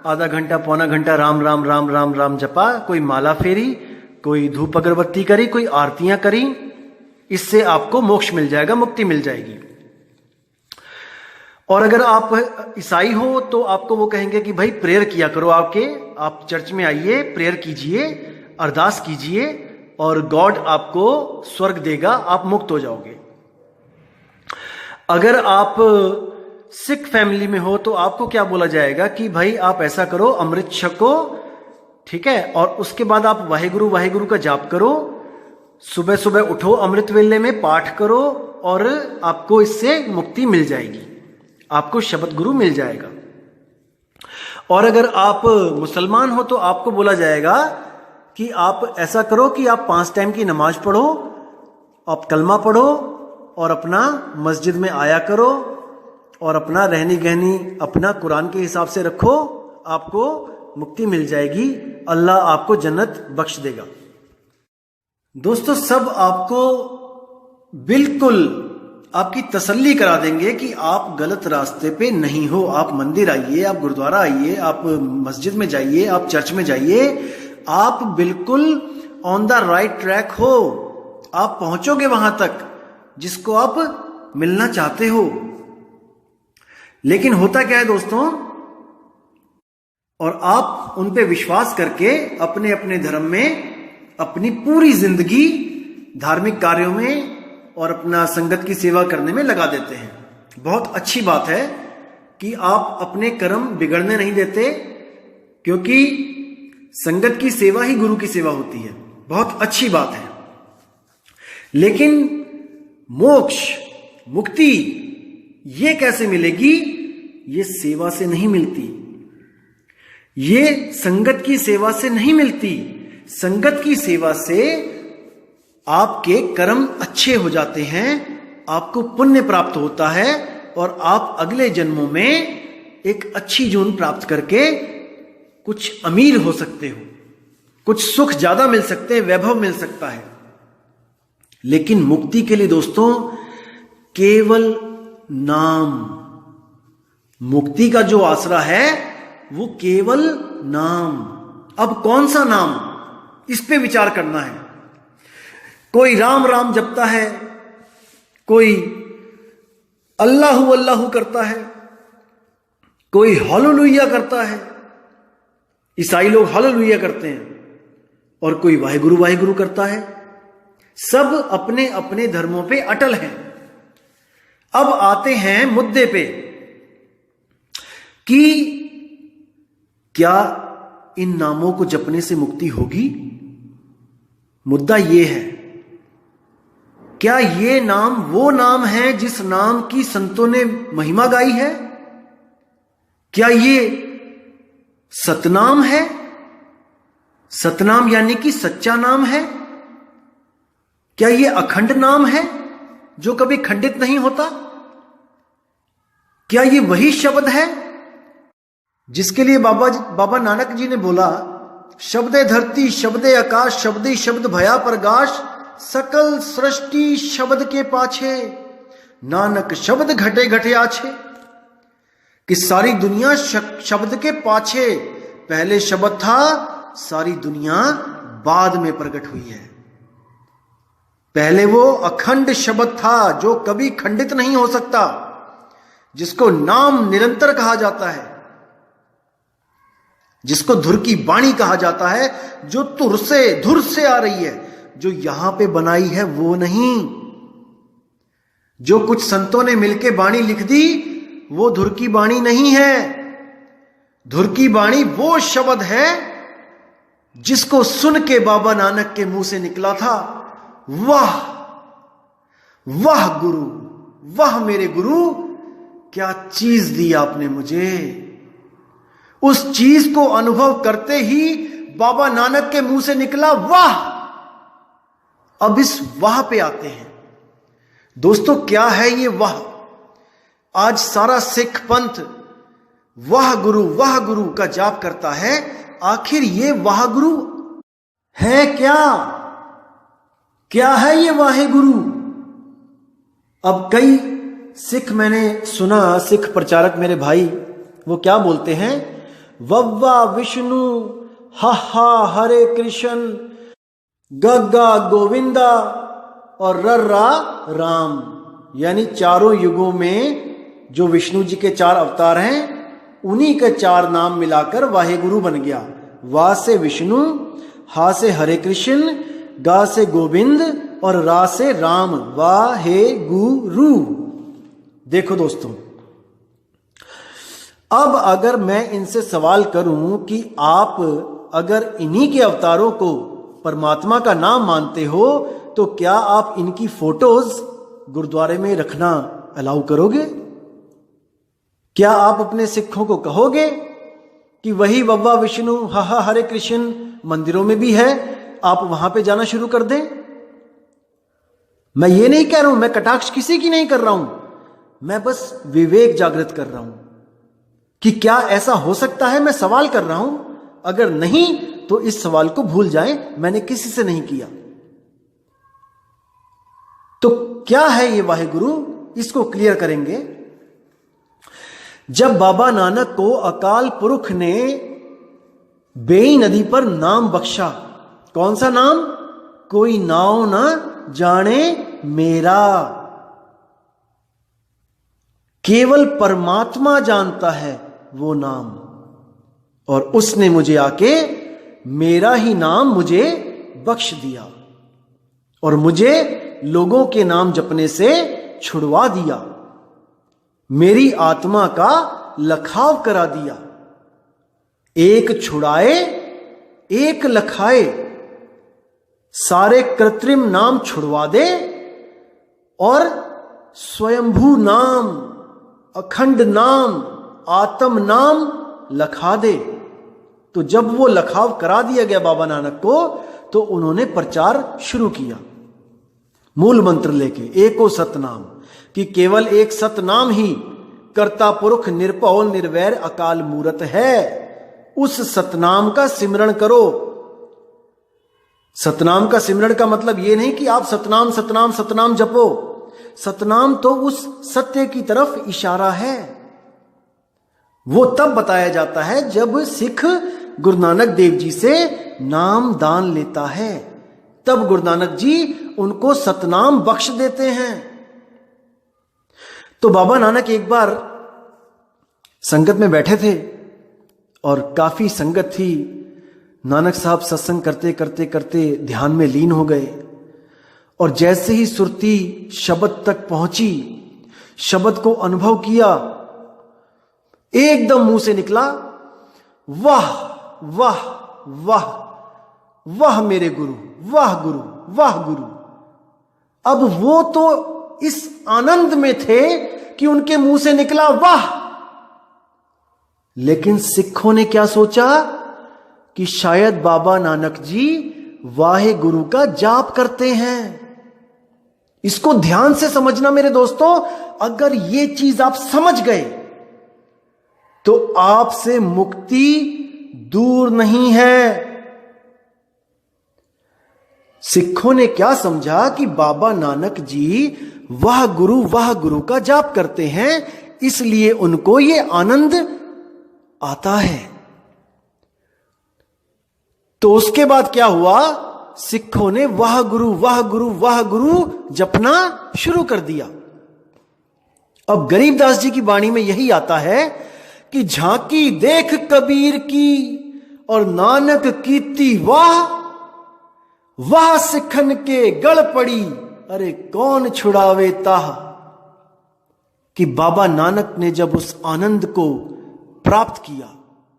Speaker 1: आधा घंटा पौना घंटा राम राम राम राम राम जपा, कोई माला फेरी, कोई धूप अगरबत्ती करी, कोई आरतियां करी, इससे आपको मोक्ष मिल जाएगा, मुक्ति मिल जाएगी। और अगर आप ईसाई हो तो आपको वो कहेंगे कि भाई प्रेयर किया करो, आप चर्च में आइए, प्रेयर कीजिए, अरदास कीजिए और गॉड आपको स्वर्ग देगा, आप मुक्त हो जाओगे। अगर आप सिख फैमिली में हो तो आपको क्या बोला जाएगा कि भाई आप ऐसा करो, अमृत छको, ठीक है, और उसके बाद आप वाहेगुरु वाहेगुरु का जाप करो, सुबह सुबह उठो, अमृत वेले में पाठ करो और आपको इससे मुक्ति मिल जाएगी, आपको शब्द गुरु मिल जाएगा। और अगर आप मुसलमान हो तो आपको बोला जाएगा कि आप ऐसा करो कि आप 5 टाइम की नमाज पढ़ो, आप कलमा पढ़ो और अपना मस्जिद में आया करो और अपना रहनी गहनी अपना कुरान के हिसाब से रखो, आपको मुक्ति मिल जाएगी, अल्लाह आपको जन्नत बख्श देगा। दोस्तों सब आपको बिल्कुल आपकी तसल्ली करा देंगे कि आप गलत रास्ते पे नहीं हो। आप मंदिर आइए, आप गुरुद्वारा आइए, आप मस्जिद में जाइए, आप चर्च में जाइए, आप बिल्कुल ऑन द राइट ट्रैक हो, आप पहुंचोगे वहां तक जिसको आप मिलना चाहते हो। लेकिन होता क्या है दोस्तों, और आप उन पे विश्वास करके अपने अपने धर्म में अपनी पूरी जिंदगी धार्मिक कार्यों में और अपना संगत की सेवा करने में लगा देते हैं। बहुत अच्छी बात है कि आप अपने कर्म बिगड़ने नहीं देते, क्योंकि संगत की सेवा ही गुरु की सेवा होती है। बहुत अच्छी बात है। लेकिन मोक्ष, मुक्ति ये कैसे मिलेगी? ये सेवा से नहीं मिलती, ये संगत की सेवा से नहीं मिलती। संगत की सेवा से आपके कर्म अच्छे हो जाते हैं, आपको पुण्य प्राप्त होता है और आप अगले जन्मों में एक अच्छी जून प्राप्त करके कुछ अमीर हो सकते हो, कुछ सुख ज्यादा मिल सकते हैं, वैभव मिल सकता है। लेकिन मुक्ति के लिए दोस्तों केवल नाम, मुक्ति का जो आसरा है वो केवल नाम। अब कौन सा नाम, इस पे विचार करना है। कोई राम राम जपता है, कोई अल्लाहु अल्लाहु करता है, कोई हालेलुया करता है, ईसाई लोग हालेलुया करते हैं, और कोई वाहेगुरु वाहेगुरु करता है। सब अपने अपने धर्मों पे अटल हैं। अब आते हैं मुद्दे पे कि क्या इन नामों को जपने से मुक्ति होगी? मुद्दा यह है, क्या ये नाम वो नाम है जिस नाम की संतों ने महिमा गाई है? क्या ये सतनाम है? सतनाम यानी कि सच्चा नाम है? क्या ये अखंड नाम है जो कभी खंडित नहीं होता? क्या ये वही शब्द है जिसके लिए बाबा नानक जी ने बोला, शब्दे धरती शब्दे आकाश शब्दे शब्द भया प्रगाश, सकल सृष्टि शब्द के पाछे नानक शब्द घटे घटे आछे। कि सारी दुनिया शब्द के पाछे, पहले शब्द था, सारी दुनिया बाद में प्रकट हुई है। पहले वो अखंड शब्द था जो कभी खंडित नहीं हो सकता, जिसको नाम निरंतर कहा जाता है, जिसको धुर की बाणी कहा जाता है, जो धुर से आ रही है, जो यहां पे बनाई है वो नहीं। जो कुछ संतों ने मिलके बाणी लिख दी वो धुर की बाणी नहीं है। धुर की बाणी वो शब्द है जिसको सुन के बाबा नानक के मुंह से निकला था, वाह वाह गुरु, वाह मेरे गुरु, क्या चीज दी आपने मुझे। उस चीज को अनुभव करते ही बाबा नानक के मुंह से निकला वाह। अब इस वाह पे आते हैं दोस्तों, क्या है ये वाह। आज सारा सिख पंथ वाह गुरु का जाप करता है। आखिर ये वाह गुरु है क्या? क्या है ये वाहे गुरु? अब कई सिख मैंने सुना, सिख प्रचारक मेरे भाई, वो क्या बोलते हैं, वव्वा विष्णु, हा हा हरे कृष्ण, गग्गा गोविंदा और रर्रा राम। यानी चारों युगों में जो विष्णु जी के 4 अवतार हैं उन्हीं के 4 नाम मिलाकर वाहे गुरु बन गया। वा से विष्णु, हा से हरे कृष्ण, गा से गोविंद और रा से राम, वाहे गुरु। देखो दोस्तों, अब अगर मैं इनसे सवाल करूं कि आप अगर इन्हीं के अवतारों को परमात्मा का नाम मानते हो तो क्या आप इनकी फोटोज गुरुद्वारे में रखना अलाउ करोगे? क्या आप अपने सिखों को कहोगे कि वही वव्वा विष्णु हा हरे कृष्ण मंदिरों में भी है, आप वहां पे जाना शुरू कर दें? मैं ये नहीं कह रहा हूं, मैं कटाक्ष किसी की नहीं कर रहा हूं, मैं बस विवेक जागृत कर रहा हूं कि क्या ऐसा हो सकता है। मैं सवाल कर रहा हूं, अगर नहीं तो इस सवाल को भूल जाएं, मैंने किसी से नहीं किया। तो क्या है ये वाहे गुरु, इसको क्लियर करेंगे। जब बाबा नानक को अकाल पुरख ने बेई नदी पर नाम बख्शा, कौन सा नाम? कोई नाव ना जाने मेरा, केवल परमात्मा जानता है वो नाम। और उसने मुझे आके मेरा ही नाम मुझे बख्श दिया और मुझे लोगों के नाम जपने से छुड़वा दिया, मेरी आत्मा का लखाव करा दिया। एक छुड़ाए एक लखाए, सारे कृत्रिम नाम छुड़वा दे और स्वयंभू नाम, अखंड नाम, आत्म नाम लखा दे। तो जब वो लखाव करा दिया गया बाबा नानक को, तो उन्होंने प्रचार शुरू किया मूल मंत्र लेके, एको सतनाम, कि केवल एक सतनाम ही कर्ता पुरुष निरपौ निर्वैर अकाल मूरत है। उस सतनाम का सिमरण करो। सतनाम का सिमरण का मतलब यह नहीं कि आप सतनाम सतनाम सतनाम जपो। सतनाम तो उस सत्य की तरफ इशारा है। वो तब बताया जाता है जब सिख गुरु नानक देव जी से नाम दान लेता है, तब गुरु नानक जी उनको सतनाम बख्श देते हैं। तो बाबा नानक एक बार संगत में बैठे थे और काफी संगत थी। नानक साहब सत्संग करते करते करते ध्यान में लीन हो गए और जैसे ही सुरती शब्द तक पहुंची, शब्द को अनुभव किया, एकदम मुंह से निकला, वाह वाह वाह वाह मेरे गुरु, वाह गुरु, वाह गुरु। अब वो तो इस आनंद में थे कि उनके मुंह से निकला वाह। लेकिन सिखों ने क्या सोचा कि शायद बाबा नानक जी वाहे गुरु का जाप करते हैं। इसको ध्यान से समझना मेरे दोस्तों। अगर ये चीज आप समझ गए तो आपसे मुक्ति दूर नहीं है। सिखों ने क्या समझा कि बाबा नानक जी वाह गुरु का जाप करते हैं, इसलिए उनको ये आनंद आता है। तो उसके बाद क्या हुआ, सिखों ने वाह गुरु जपना शुरू कर दिया। अब गरीबदास जी की वाणी में यही आता है कि झांकी देख कबीर की और नानक कीती वाह, वाह सिखन के गल पड़ी, अरे कौन छुड़ावे ताह। कि बाबा नानक ने जब उस आनंद को प्राप्त किया,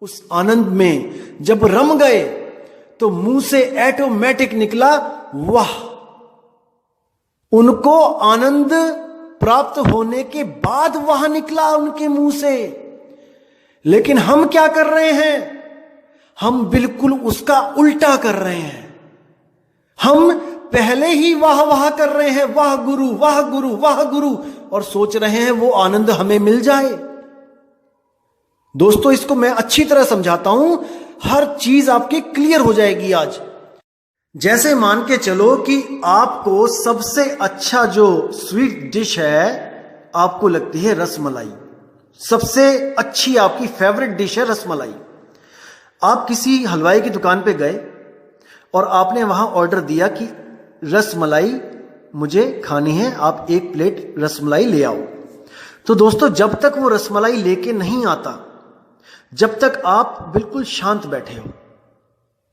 Speaker 1: उस आनंद में जब रम गए, तो मुंह से ऑटोमेटिक निकला वाह। उनको आनंद प्राप्त होने के बाद वाह निकला उनके मुंह से। लेकिन हम क्या कर रहे हैं? हम बिल्कुल उसका उल्टा कर रहे हैं। हम पहले ही वाह वाह कर रहे हैं, वाह गुरु वाह गुरु वाह गुरु, और सोच रहे हैं वो आनंद हमें मिल जाए। दोस्तों, इसको मैं अच्छी तरह समझाता हूं, हर चीज आपकी क्लियर हो जाएगी आज। जैसे मान के चलो कि आपको सबसे अच्छा जो स्वीट डिश है आपको लगती है रसमलाई, सबसे अच्छी आपकी फेवरेट डिश है रसमलाई। आप किसी हलवाई की दुकान पे गए और आपने वहां ऑर्डर दिया कि रसमलाई मुझे खानी है, आप 1 प्लेट रसमलाई ले आओ। तो दोस्तों, जब तक वो रसमलाई लेके नहीं आता, जब तक आप बिल्कुल शांत बैठे हो,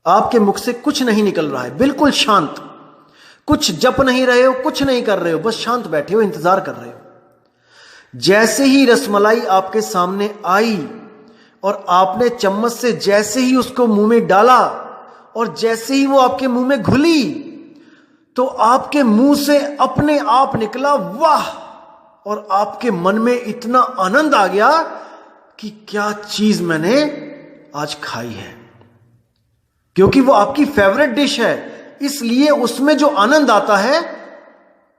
Speaker 1: आपके मुख से कुछ नहीं निकल रहा है, बिल्कुल शांत, कुछ जप नहीं रहे हो, कुछ नहीं कर रहे हो, बस शांत बैठे हो, इंतजार कर रहे हो। जैसे ही रसमलाई आपके सामने आई और आपने चम्मच से जैसे ही उसको मुंह में डाला और जैसे ही वो आपके मुंह में घुली, तो आपके मुंह से अपने आप निकला वाह, और आपके मन में इतना आनंद आ गया कि क्या चीज मैंने आज खाई है। क्योंकि वो आपकी फेवरेट डिश है, इसलिए उसमें जो आनंद आता है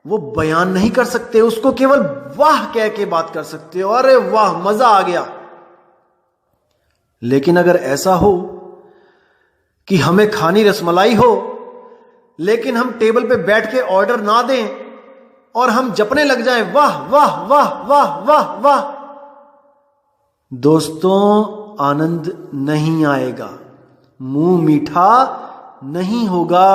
Speaker 1: वो बयान नहीं कर सकते, उसको केवल वाह कह के बात कर सकते हो, अरे वाह मजा आ गया। लेकिन अगर ऐसा हो कि हमें खानी रसमलाई हो, लेकिन हम टेबल पे बैठ के ऑर्डर ना दें और हम जपने लग जाएं वाह वाह वाह वाह वाह वाह, दोस्तों आनंद नहीं आएगा, मुंह मीठा नहीं होगा।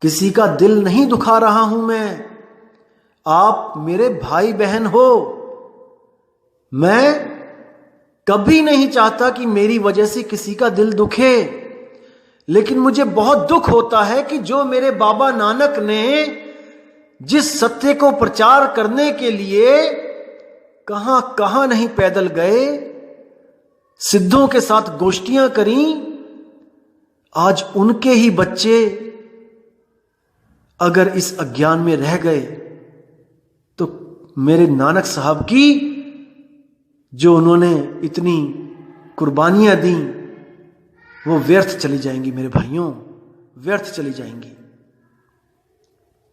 Speaker 1: किसी का दिल नहीं दुखा रहा हूं मैं, आप मेरे भाई बहन हो। मैं कभी नहीं चाहता कि मेरी वजह से किसी का दिल दुखे, लेकिन मुझे बहुत दुख होता है कि जो मेरे बाबा नानक ने जिस सत्य को प्रचार करने के लिए कहां कहां नहीं पैदल गए, सिद्धों के साथ गोष्ठियां करी, आज उनके ही बच्चे अगर इस अज्ञान में रह गए तो मेरे नानक साहब की जो उन्होंने इतनी कुर्बानियां दी वो व्यर्थ चली जाएंगी मेरे भाइयों, व्यर्थ चली जाएंगी।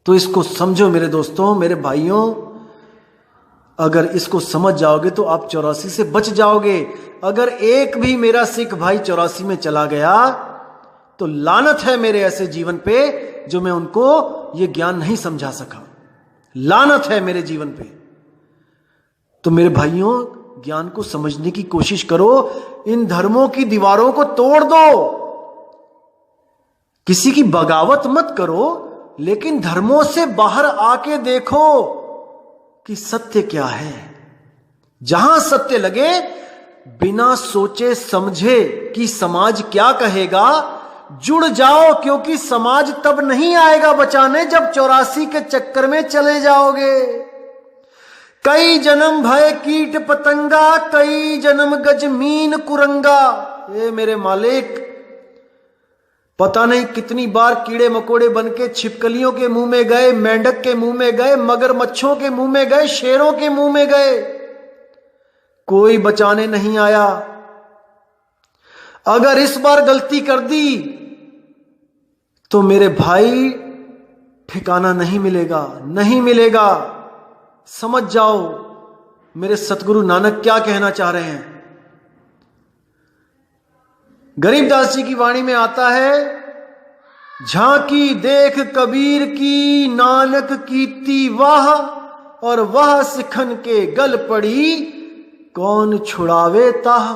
Speaker 1: तो इसको समझो मेरे दोस्तों, मेरे भाइयों, अगर इसको समझ जाओगे तो आप 84 से बच जाओगे। अगर एक भी मेरा सिख भाई 84 में चला गया तो लानत है मेरे ऐसे जीवन पे जो मैं उनको ये ज्ञान नहीं समझा सका, लानत है मेरे जीवन पे। तो मेरे भाइयों, ज्ञान को समझने की कोशिश करो, इन धर्मों की दीवारों को तोड़ दो, किसी की बगावत मत करो, लेकिन धर्मों से बाहर आके देखो कि सत्य क्या है। जहां सत्य लगे, बिना सोचे समझे कि समाज क्या कहेगा, जुड़ जाओ, क्योंकि समाज तब नहीं आएगा बचाने जब 84 के चक्कर में चले जाओगे। कई जन्म भय कीट पतंगा, कई जन्म गजमीन कुरंगा। ये मेरे मालिक, पता नहीं कितनी बार कीड़े मकोड़े बन के छिपकलियों के मुंह में गए, मेंढक के मुंह में गए, मगरमच्छों के मुंह में गए, शेरों के मुंह में गए, कोई बचाने नहीं आया। अगर इस बार गलती कर दी तो मेरे भाई ठिकाना नहीं मिलेगा, नहीं मिलेगा। समझ जाओ मेरे सतगुरु नानक क्या कहना चाह रहे हैं। गरीबदास जी की वाणी में आता है, झांकी देख कबीर की, नानक कीती वाह, और वाह सिखन के गल पड़ी, कौन छुड़ावे ताह।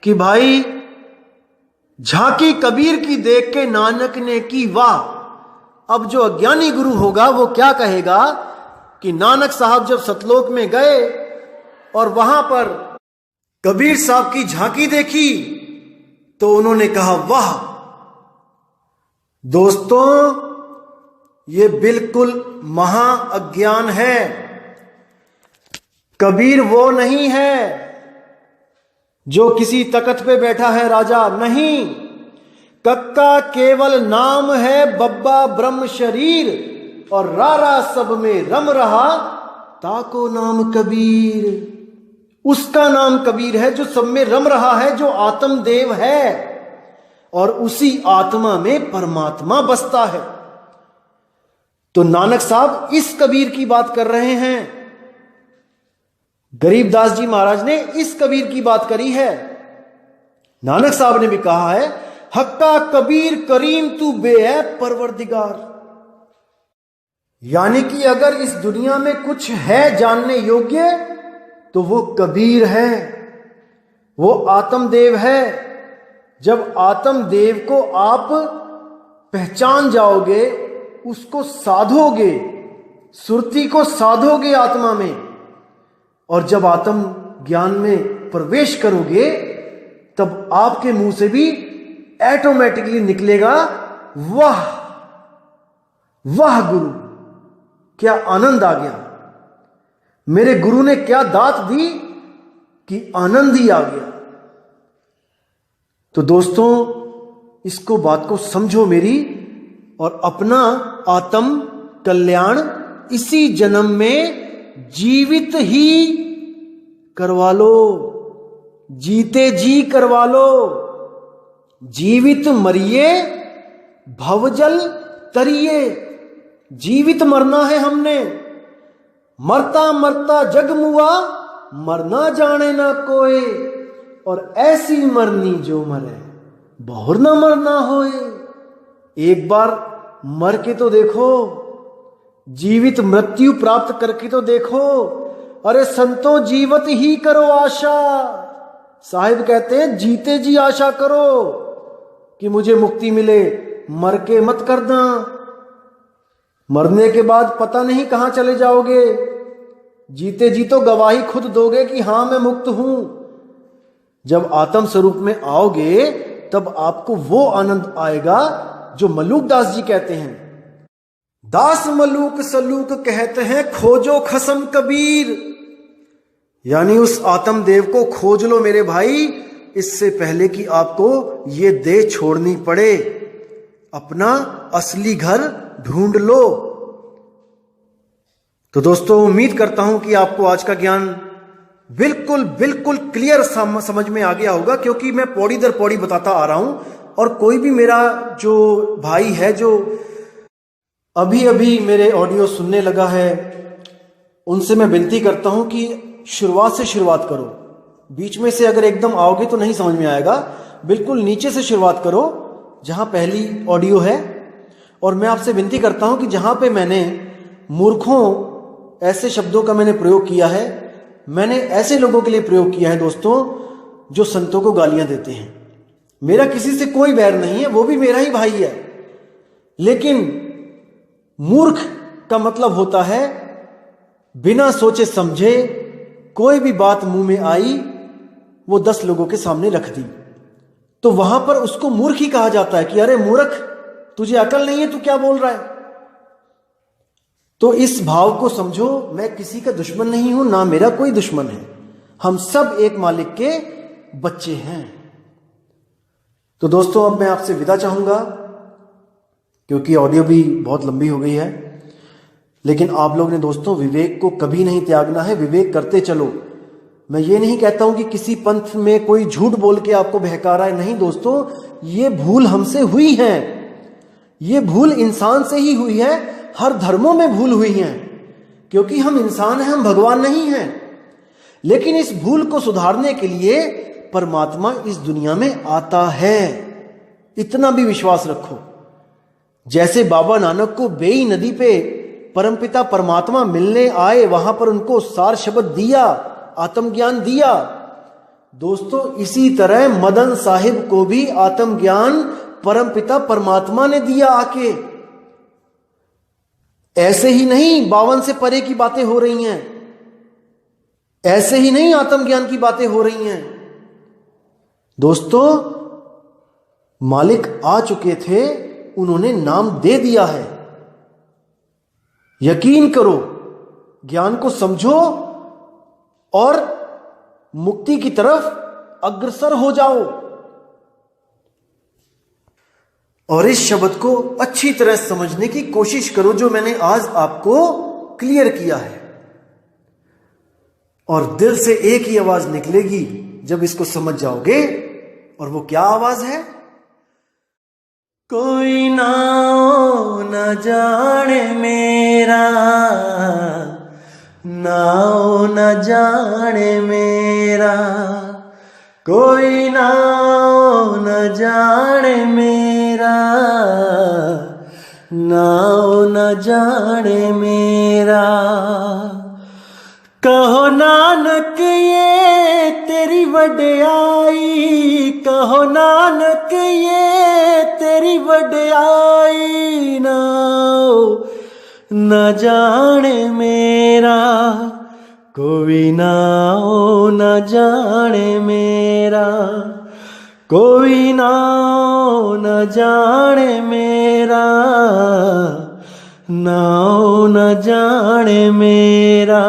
Speaker 1: कि भाई झांकी कबीर की देख के नानक ने की वाह। अब जो अज्ञानी गुरु होगा वो क्या कहेगा कि नानक साहब जब सतलोक में गए और वहां पर कबीर साहब की झांकी देखी तो उन्होंने कहा, वाह दोस्तों, ये बिल्कुल महा अज्ञान है। कबीर वो नहीं है जो किसी तख्त पे बैठा है राजा, नहीं। कक्का केवल नाम है, बब्बा ब्रह्म शरीर, और रारा सब में रम रहा, ताको नाम कबीर। उसका नाम कबीर है जो सब में रम रहा है, जो आत्मदेव है, और उसी आत्मा में परमात्मा बसता है। तो नानक साहब इस कबीर की बात कर रहे हैं। गरीबदास जी महाराज ने इस कबीर की बात करी है। नानक साहब ने भी कहा है, हक्का कबीर करीम तू बेऐब परवरदिगार। यानी कि अगर इस दुनिया में कुछ है जानने योग्य तो वो कबीर है, वो आत्मदेव है। जब आत्मदेव को आप पहचान जाओगे, उसको साधोगे, सुरती को साधोगे आत्मा में, और जब आत्म ज्ञान में प्रवेश करोगे तब आपके मुंह से भी ऑटोमेटिकली निकलेगा, वाह वाह गुरु, क्या आनंद आ गया, मेरे गुरु ने क्या दात दी कि आनंद ही आ गया। तो दोस्तों, इसको बात को समझो मेरी, और अपना आत्म कल्याण इसी जन्म में जीवित ही करवा लो, जीते जी करवा लो। जीवित मरिए भवजल तरिए, जीवित मरना है हमने। मरता मरता जग मुआ, मरना जाने ना कोई, और ऐसी मरनी जो मरे बहुर ना मरना होए। एक बार मर के तो देखो, जीवित मृत्यु प्राप्त करके तो देखो। अरे संतों, जीवत ही करो आशा। साहिब कहते हैं, जीते जी आशा करो कि मुझे मुक्ति मिले, मर के मत करना। मरने के बाद पता नहीं कहां चले जाओगे। जीते जी तो गवाही खुद दोगे कि हां मैं मुक्त हूं। जब आत्म स्वरूप में आओगे तब आपको वो आनंद आएगा जो मलूक दास जी कहते हैं। दास मलूक सलूक कहते हैं, खोजो खसम कबीर। यानी उस आत्मदेव को खोज लो मेरे भाई, इससे पहले कि आपको ये देह छोड़नी पड़े। अपना असली घर ढूंढ लो। तो दोस्तों, उम्मीद करता हूं कि आपको आज का ज्ञान बिल्कुल बिल्कुल क्लियर समझ में आ गया होगा, क्योंकि मैं पौड़ी दर पौड़ी बताता आ रहा हूं। और कोई भी मेरा जो भाई है जो अभी अभी मेरे ऑडियो सुनने लगा है, उनसे मैं विनती करता हूं कि शुरुआत से शुरुआत करो। बीच में से अगर एकदम आओगे तो नहीं समझ में आएगा। बिल्कुल नीचे से शुरुआत करो जहां पहली ऑडियो है। और मैं आपसे विनती करता हूं कि जहां पे मैंने मूर्खों ऐसे शब्दों का मैंने प्रयोग किया है, मैंने ऐसे लोगों के लिए प्रयोग किया है दोस्तों जो संतों को गालियां देते हैं। मेरा किसी से कोई बैर नहीं है, वो भी मेरा ही भाई है। लेकिन मूर्ख का मतलब होता है बिना सोचे समझे कोई भी बात मुंह में आई वो 10 लोगों के सामने रख दी, तो वहां पर उसको मूर्ख ही कहा जाता है कि अरे मूर्ख, तुझे अकल नहीं है, तू क्या बोल रहा है। तो इस भाव को समझो, मैं किसी का दुश्मन नहीं हूं, ना मेरा कोई दुश्मन है। हम सब एक मालिक के बच्चे हैं। तो दोस्तों, अब मैं आपसे विदा चाहूंगा क्योंकि ऑडियो भी बहुत लंबी हो गई है। लेकिन आप लोग ने दोस्तों विवेक को कभी नहीं त्यागना है, विवेक करते चलो। मैं ये नहीं कहता हूं कि किसी पंथ में कोई झूठ बोल के आपको बहका रहा है, नहीं दोस्तों, ये भूल हमसे हुई है। ये भूल इंसान से ही हुई है, हर धर्मों में भूल हुई है, क्योंकि हम इंसान हैं, हम भगवान नहीं हैं। लेकिन इस भूल को सुधारने के लिए परमात्मा इस दुनिया में आता है, इतना भी विश्वास रखो। जैसे बाबा नानक को बेई नदी पे परमपिता परमात्मा मिलने आए, वहां पर उनको सार शब्द दिया, आत्मज्ञान दिया। दोस्तों, इसी तरह मदन साहिब को भी आत्मज्ञान परमपिता परमात्मा ने दिया आके। ऐसे ही नहीं 52 से परे की बातें हो रही हैं, ऐसे ही नहीं आत्मज्ञान की बातें हो रही हैं। दोस्तों, मालिक आ चुके थे, उन्होंने नाम दे दिया है। यकीन करो, ज्ञान को समझो और मुक्ति की तरफ अग्रसर हो जाओ। और इस शब्द को अच्छी तरह समझने की कोशिश करो जो मैंने आज आपको क्लियर किया है। और दिल से एक ही आवाज निकलेगी जब इसको समझ जाओगे, और वो क्या आवाज है? कोई नाओ न जाने मेरा, नाओ न जाने मेरा, कोई नाओ न जाने मेरा, नाओ न जाने मेरा। कहो नानक ये तेरी वड्याई, कहो नानक ये तेरी वड्याई, नाओ न जाने मेरा, कोई नाओ न जाने मेरा, कोई नाओ न जाने मेरा, नाओ न जाने मेरा,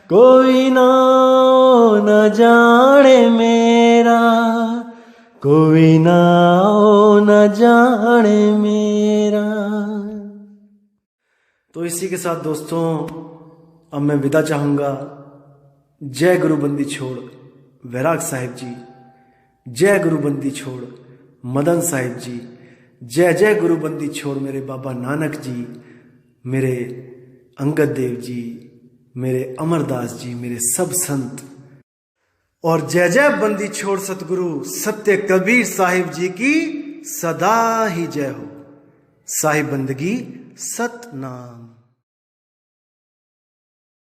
Speaker 1: कोई नाओ न जाने मेरा, कोई नाओ न जाने मेरा। तो इसी के साथ दोस्तों, अब मैं विदा चाहूंगा। जय गुरु बंदी छोड़ वैराग साहिब जी, जय गुरु बंदी छोड़ मदन साहिब जी, जय जय गुरु बंदी छोड़ मेरे बाबा नानक जी, मेरे अंगद देव जी, मेरे अमरदास जी, मेरे सब संत। और जय जय बंदी छोड़ सतगुरु सत्य कबीर साहिब जी की सदा ही जय हो। साहिब बंदगी सतनाम।